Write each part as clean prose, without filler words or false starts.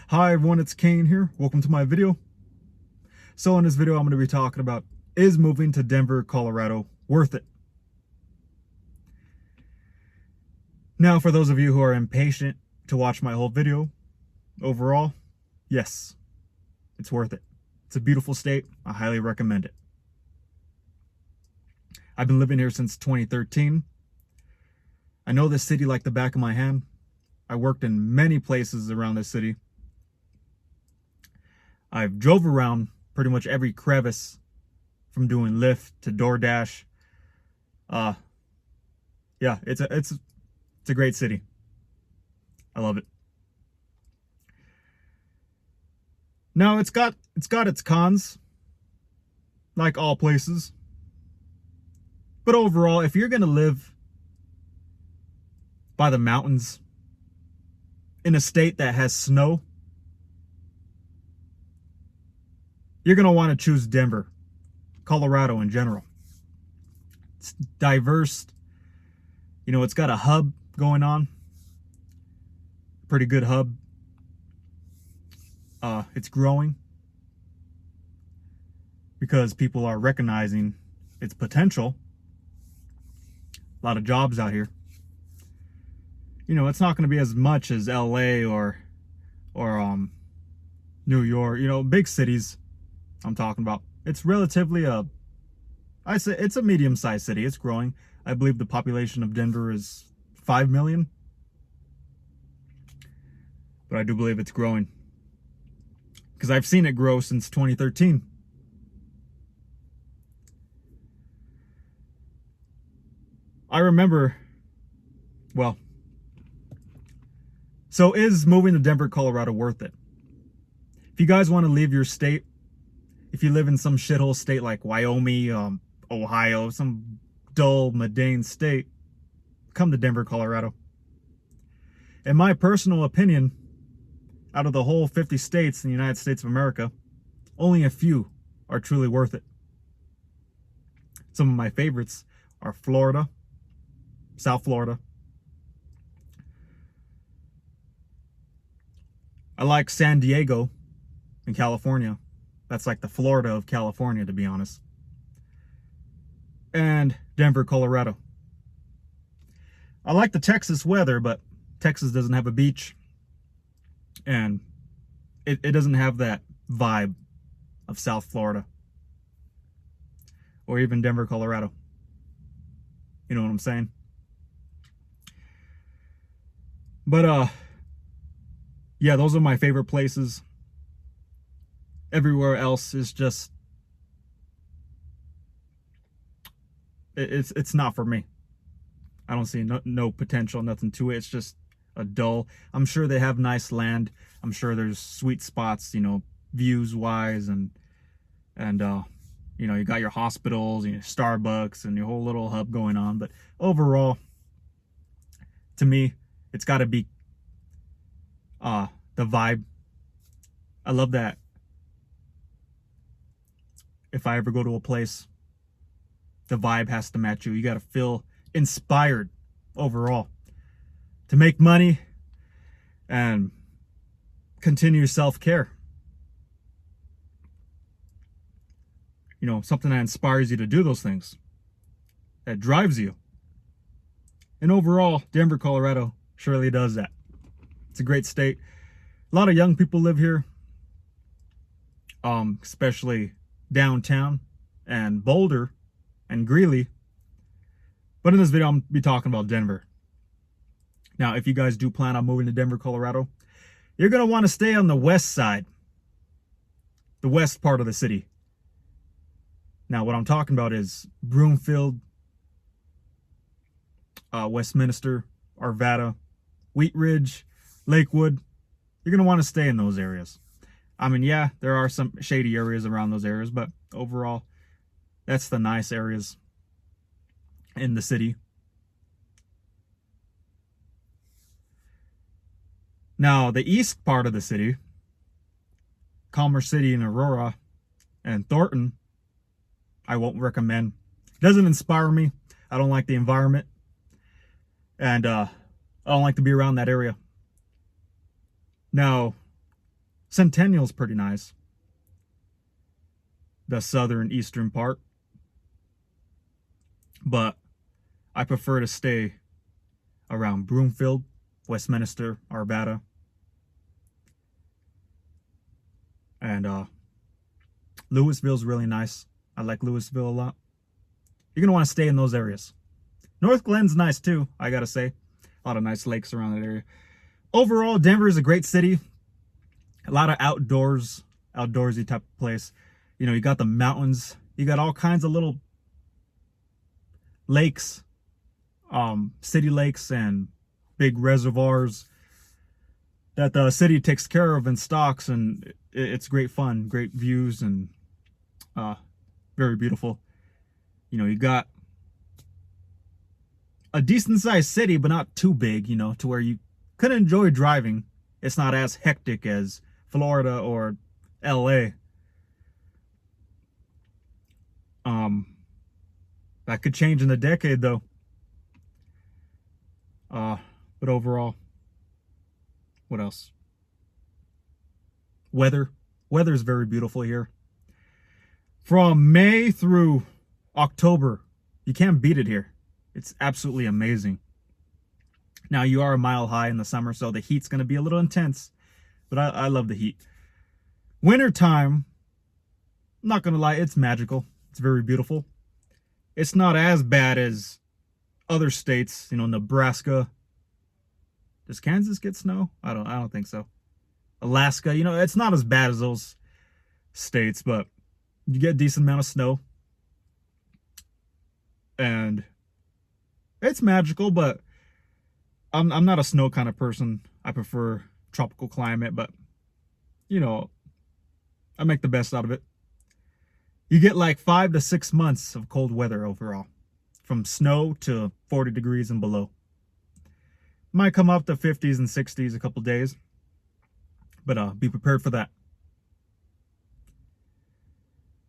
Hi everyone, it's Cain here. Welcome to my video. So in this video, I'm going to be talking about, is moving to Denver, Colorado worth it? Now, for those of you who are impatient to watch my whole video, overall, yes, it's worth it. It's a beautiful state. I highly recommend it. I've been living here since 2013. I know this city like the back of my hand. I worked in many places around this city. I've drove around pretty much every crevice from doing Lyft to DoorDash. Yeah, it's a great city. I love it. Now it's got its cons, like all places. But overall, if you're gonna live by the mountains in a state that has snow, you're gonna want to choose Denver, Colorado in general. It's diverse. You know, it's got a hub going on. Pretty good hub. It's growing because people are recognizing its potential. A lot of jobs out here. You know, it's not going to be as much as LA or New York, you know, big cities I'm talking about. It's relatively I say it's a medium-sized city. It's growing. I believe the population of Denver is 5 million. But I do believe it's growing, because I've seen it grow since 2013. I remember, well, so is moving to Denver, Colorado worth it? If you guys want to leave your state, if you live in some shithole state like Wyoming, Ohio, some dull, mundane state, come to Denver, Colorado. In my personal opinion, out of the whole 50 states in the United States of America, only a few are truly worth it. Some of my favorites are Florida, South Florida. I like San Diego in California. That's like the Florida of California, to be honest. And Denver, Colorado. I like the Texas weather, but Texas doesn't have a beach. And it doesn't have that vibe of South Florida. Or even Denver, Colorado. You know what I'm saying? But, yeah, those are my favorite places. Everywhere else is just, it's not for me. I don't see no potential, nothing to it. It's just a dull. I'm sure they have nice land. I'm sure there's sweet spots, you know, views wise, and you know, you got your hospitals and your Starbucks and your whole little hub going on. But overall, to me, it's got to be the vibe. I love that. If I ever go to a place, the vibe has to match you. You got to feel inspired overall to make money and continue self-care. You know, something that inspires you to do those things, that drives you. And overall, Denver, Colorado surely does that. It's a great state. A lot of young people live here, especially downtown and Boulder and Greeley. But in this video, I'm going to be talking about Denver. Now, if you guys do plan on moving to Denver, Colorado, you're going to want to stay on the west side, the west part of the city. Now, what I'm talking about is Broomfield, Westminster, Arvada, Wheat Ridge, Lakewood. You're going to want to stay in those areas. I mean, yeah, there are some shady areas around those areas, but overall, that's the nice areas in the city. Now, the east part of the city, Commerce City and Aurora and Thornton, I won't recommend. It doesn't inspire me. I don't like the environment. And I don't like to be around that area. Now, Centennial's pretty nice. The southern eastern part. But I prefer to stay around Broomfield, Westminster, Arvada. And Louisville's really nice. I like Louisville a lot. You're going to want to stay in those areas. North Glen's nice too, I got to say. A lot of nice lakes around that area. Overall, Denver is a great city. A lot of outdoorsy type of place. You know, you got the mountains. You got all kinds of little lakes, city lakes and big reservoirs that the city takes care of and stocks, and it's great fun, great views, and very beautiful. You know, you got a decent sized city, but not too big, you know, to where you could enjoy driving. It's not as hectic as Florida or LA. That could change in a decade though. But overall, what else? Weather's very beautiful here. From May through October, you can't beat it here. It's absolutely amazing. Now, you are a mile high in the summer, so the heat's going to be a little intense, but I love the heat. Wintertime, I'm not going to lie, it's magical. It's very beautiful. It's not as bad as other states, you know, Nebraska. Does Kansas get snow? I don't think so. Alaska, you know, it's not as bad as those states, but you get a decent amount of snow. And it's magical, but I'm not a snow kind of person. I prefer tropical climate, but you know, I make the best out of it. You get like 5 to 6 months of cold weather overall, from snow to 40 degrees and below. Might come up to 50s and 60s a couple days, but be prepared for that.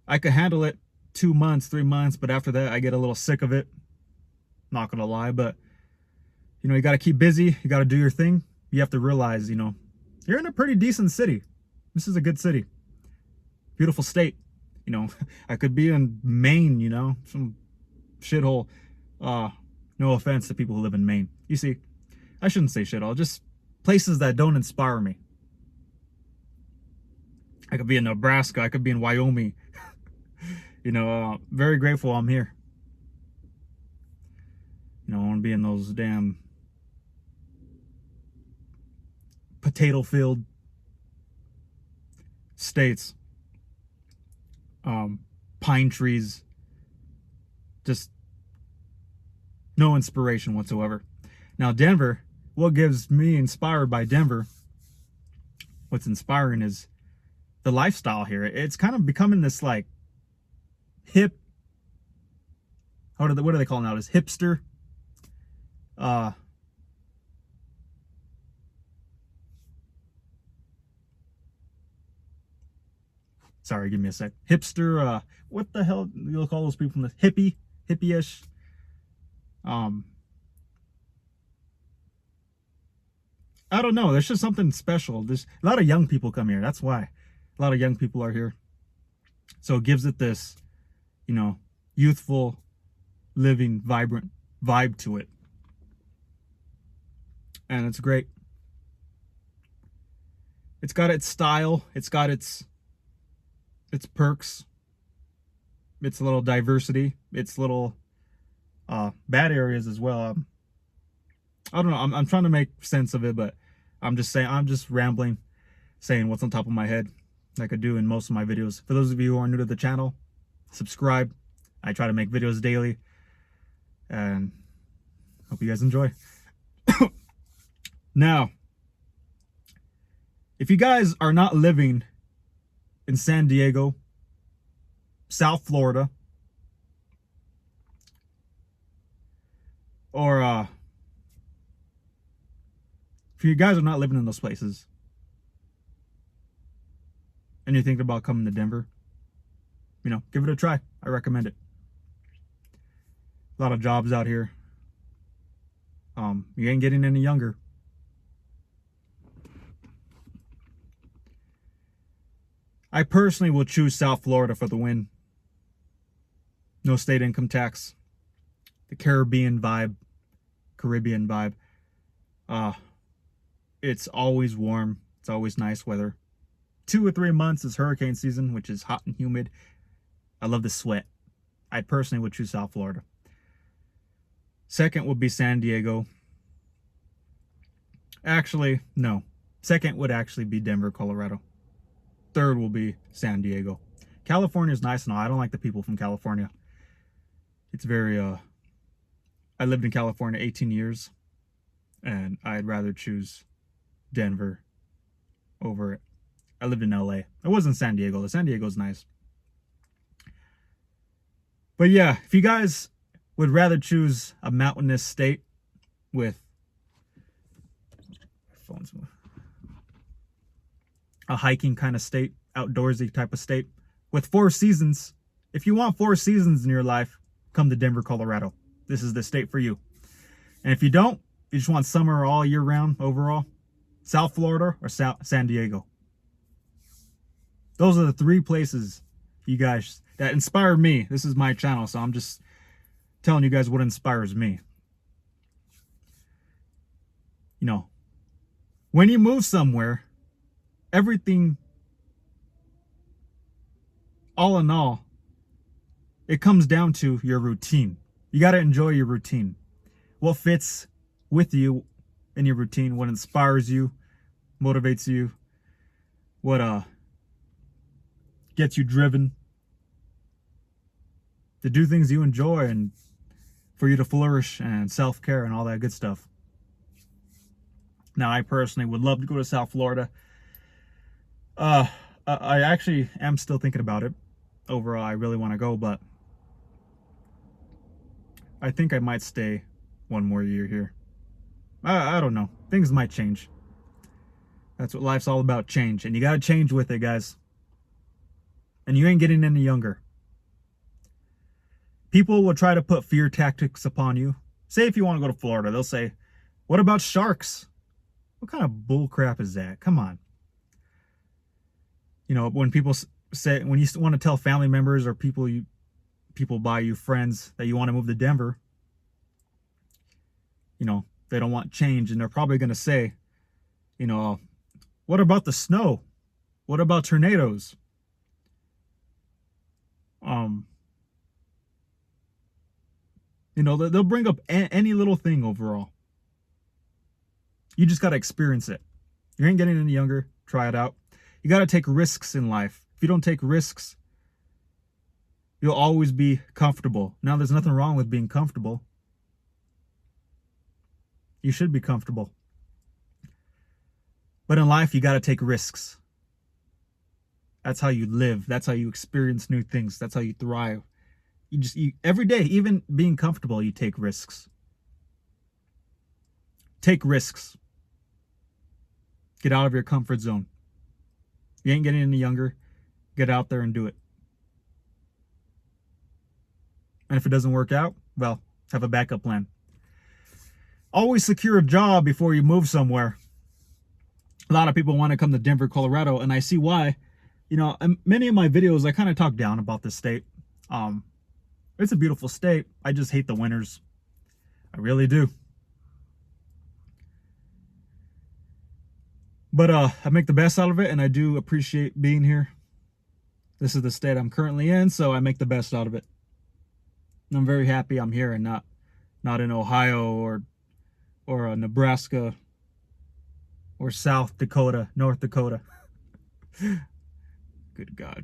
I could handle it 2 months, 3 months, but after that I get a little sick of it. Not gonna lie, but you know, you got to keep busy. You got to do your thing. You have to realize, you know, you're in a pretty decent city. This is a good city. Beautiful state. You know, I could be in Maine, you know, some shithole. No offense to people who live in Maine. You see, I shouldn't say shithole, just places that don't inspire me. I could be in Nebraska. I could be in Wyoming. You know, very grateful I'm here. You know, I want to be in those damn potato-filled states. Pine trees. Just no inspiration whatsoever. Now, Denver, what gets me inspired by Denver, what's inspiring is the lifestyle here. It's kind of becoming this like hip, what do they call it now? This hipster. Sorry, give me a sec. Hipster, what the hell you'll call those people from the hippie-ish? I don't know. There's just something special. There's a lot of young people come here. That's why. A lot of young people are here. So it gives it this, you know, youthful, living, vibrant vibe to it. And it's great. It's got its style. It's got its perks. It's a little diversity. It's little bad areas as well. I don't know. I'm trying to make sense of it, but I'm just rambling, saying what's on top of my head, like I do in most of my videos. For those of you who are new to the channel, subscribe. I try to make videos daily, and hope you guys enjoy. Now, if you guys are not living in San Diego, South Florida, or if you guys are not living in those places and you're thinking about coming to Denver, you know, give it a try. I recommend it. A lot of jobs out here. You ain't getting any younger. I personally will choose South Florida for the win. No state income tax. The Caribbean vibe. Uh, it's always warm. It's always nice weather. 2 or 3 months is hurricane season, which is hot and humid. I love the sweat. I personally would choose South Florida. Second would be San Diego. Actually, no. Second would actually be Denver, Colorado. Third will be San Diego. California is nice and all. I don't like the people from California. It's very, I lived in California 18 years, and I'd rather choose Denver over it. I lived in LA. I was in San Diego. The San Diego's nice. But yeah, if you guys would rather choose a mountainous state with a hiking kind of state, outdoorsy type of state with 4 seasons, if you want 4 seasons in your life, come to Denver, Colorado. This is the state for you. And if you don't, you just want summer all year round overall, South Florida or San Diego. Those are the 3 places, you guys, that inspire me. This is my channel, so I'm just telling you guys what inspires me. You know, when you move somewhere, everything, all in all, it comes down to your routine. You got to enjoy your routine. What fits with you in your routine, what inspires you, motivates you, what gets you driven to do things you enjoy and for you to flourish and self-care and all that good stuff. Now, I personally would love to go to South Florida. I actually am still thinking about it. Overall, I really want to go, but I think I might stay 1 more year here. I don't know. Things might change. That's what life's all about, change. And you got to change with it, guys. And you ain't getting any younger. People will try to put fear tactics upon you. Say if you want to go to Florida, they'll say, what about sharks? What kind of bull crap is that? Come on. You know, when people say, when you want to tell family members or people by you, friends, that you want to move to Denver, you know, they don't want change, and they're probably going to say, you know, what about the snow? What about tornadoes? You know, they'll bring up any little thing overall. You just got to experience it. You ain't getting any younger. Try it out. You got to take risks in life. If you don't take risks, you'll always be comfortable. Now, there's nothing wrong with being comfortable. You should be comfortable. But in life, you got to take risks. That's how you live. That's how you experience new things. That's how you thrive. You every day, even being comfortable, you take risks. Take risks. Get out of your comfort zone. You ain't getting any younger. Get out there and do it. And if it doesn't work out, well, have a backup plan. Always secure a job before you move somewhere. A lot of people want to come to Denver, Colorado, and I see why. You know, in many of my videos, I kind of talk down about this state. It's a beautiful state. I just hate the winters. I really do. But I make the best out of it, and I do appreciate being here. This is the state I'm currently in, so I make the best out of it. And I'm very happy I'm here and not in Ohio or Nebraska or South Dakota, North Dakota. Good God.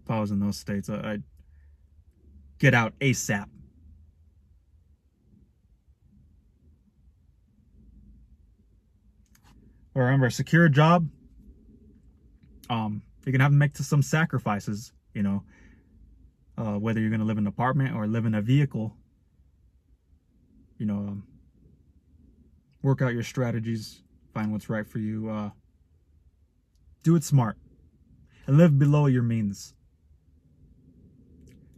If I was in those states, I'd get out ASAP. Remember, secure a job. You're gonna have to make some sacrifices, you know, whether you're gonna live in an apartment or live in a vehicle. You know, work out your strategies, find what's right for you. Do it smart and live below your means.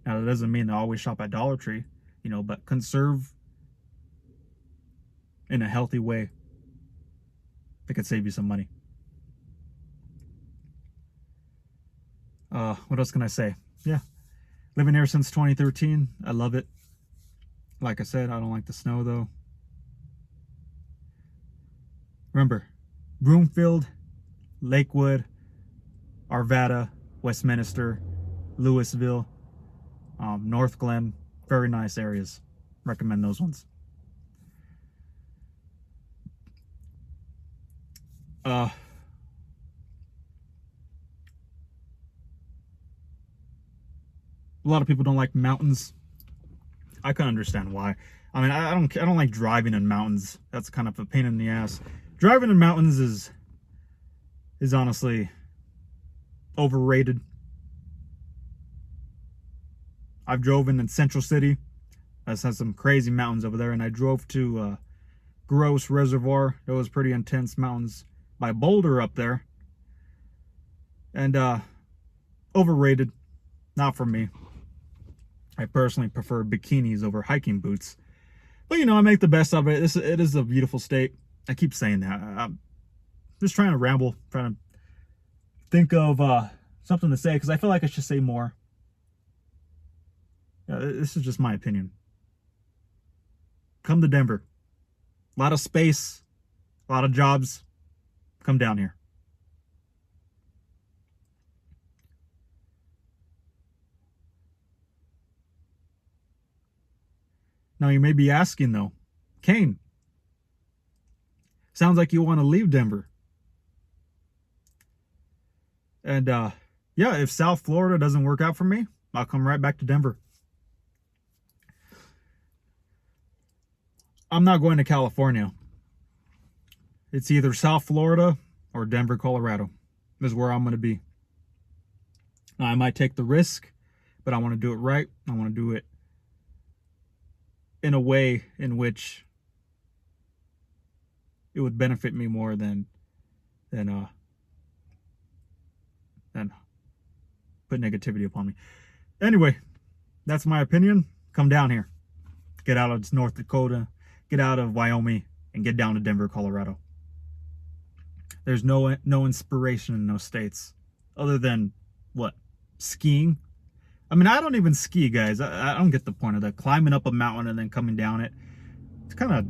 Now, that doesn't mean to always shop at Dollar Tree, you know, but conserve in a healthy way that could save you some money. What else can I say? Yeah, living here since 2013. I love it. Like I said, I don't like the snow though. Remember, Broomfield, Lakewood, Arvada, Westminster, Louisville, North Glen, very nice areas. Recommend those ones. A lot of people don't like mountains. I can understand why. I mean, I don't like driving in mountains. That's kind of a pain in the ass. Driving in mountains is honestly overrated. I've driven in Central City. That has some crazy mountains over there, and I drove to Gross Reservoir. That was pretty intense mountains by Boulder up there. And overrated. Not for me. I personally prefer bikinis over hiking boots. But, you know, I make the best of it. It is a beautiful state. I keep saying that. I'm just trying to ramble, trying to think of something to say, because I feel like I should say more. This is just my opinion. Come to Denver. A lot of space, a lot of jobs. Come down here. Now you may be asking though, Cain, sounds like you want to leave Denver. And yeah, if South Florida doesn't work out for me, I'll come right back to Denver. I'm not going to California. It's either South Florida or Denver, Colorado is where I'm going to be. Now, I might take the risk, but I want to do it right. I want to do it in a way in which it would benefit me more than put negativity upon me. Anyway, that's my opinion. Come down here. Get out of North Dakota, get out of Wyoming, and get down to Denver, Colorado. There's no inspiration in those states other than what? Skiing. I mean, I don't even ski, guys. I don't get the point of that. Climbing up a mountain and then coming down it. It's kind of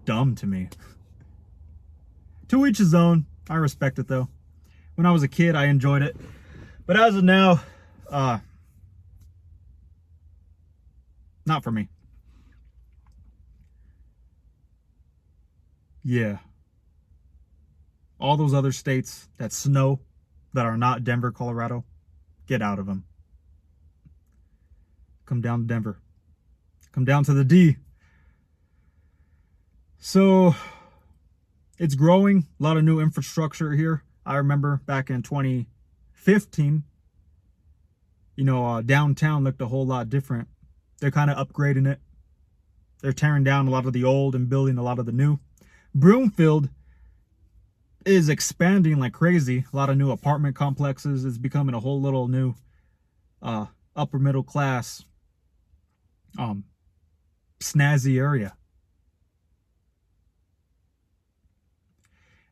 dumb to me. To each his own. I respect it, though. When I was a kid, I enjoyed it. But as of now, not for me. Yeah. All those other states that snow, that are not Denver, Colorado, get out of them. Come down to Denver. Come down to the D. So it's growing. A lot of new infrastructure here. I remember back in 2015, you know, downtown looked a whole lot different. They're kind of upgrading it. They're tearing down a lot of the old and building a lot of the new. Broomfield is expanding like crazy. A lot of new apartment complexes. It's becoming a whole little new upper middle class snazzy area.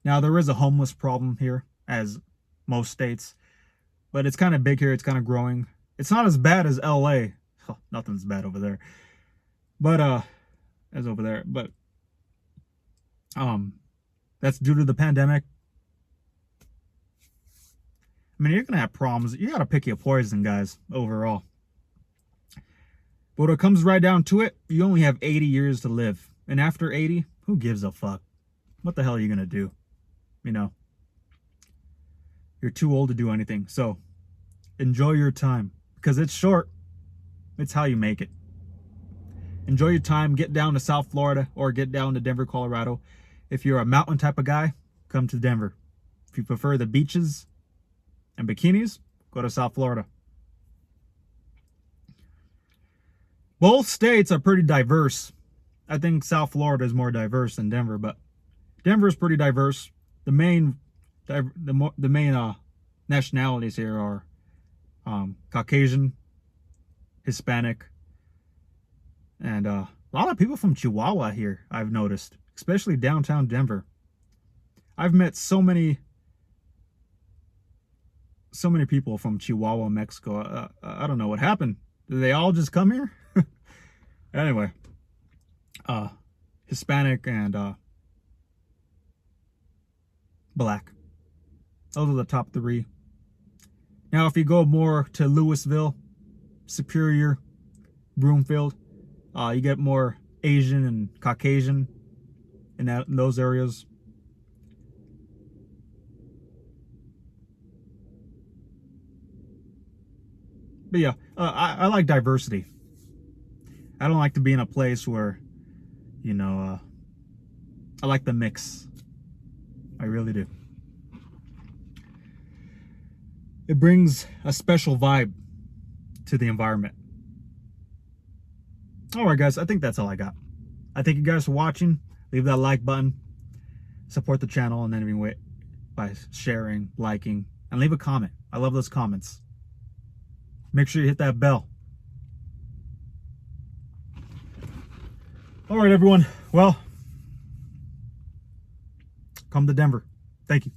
Now there is a homeless problem here, as most states, but it's kind of big here. It's kind of growing. It's not as bad as LA. Oh, nothing's bad over there, but as over there, but that's due to the pandemic. I mean, you're gonna have problems. You gotta pick your poison, guys, overall. But when it comes right down to it, you only have 80 years to live. And after 80, who gives a fuck? What the hell are you gonna do? You know, you're too old to do anything. So enjoy your time, because it's short. It's how you make it. Enjoy your time. Get down to South Florida or get down to Denver, Colorado. If you're a mountain type of guy, come to Denver. If you prefer the beaches and bikinis, go to South Florida. Both states are pretty diverse. I think South Florida is more diverse than Denver, but Denver is pretty diverse. The main nationalities here are Caucasian, Hispanic, and a lot of people from Chihuahua here, I've noticed, especially downtown Denver. I've met so many so many people from Chihuahua, Mexico. I don't know what happened. Did they all just come here? Anyway, Hispanic and Black. Those are the top 3. Now, if you go more to Louisville, Superior, Broomfield, you get more Asian and Caucasian in those areas. But yeah, I like diversity. I don't like to be in a place where, you know, I like the mix. I really do. It brings a special vibe to the environment. All right, guys, I think that's all I got. I thank you guys for watching. Leave that like button. Support the channel in any way by sharing, liking, and leave a comment. I love those comments. Make sure you hit that bell. All right, everyone. Well, come to Denver. Thank you.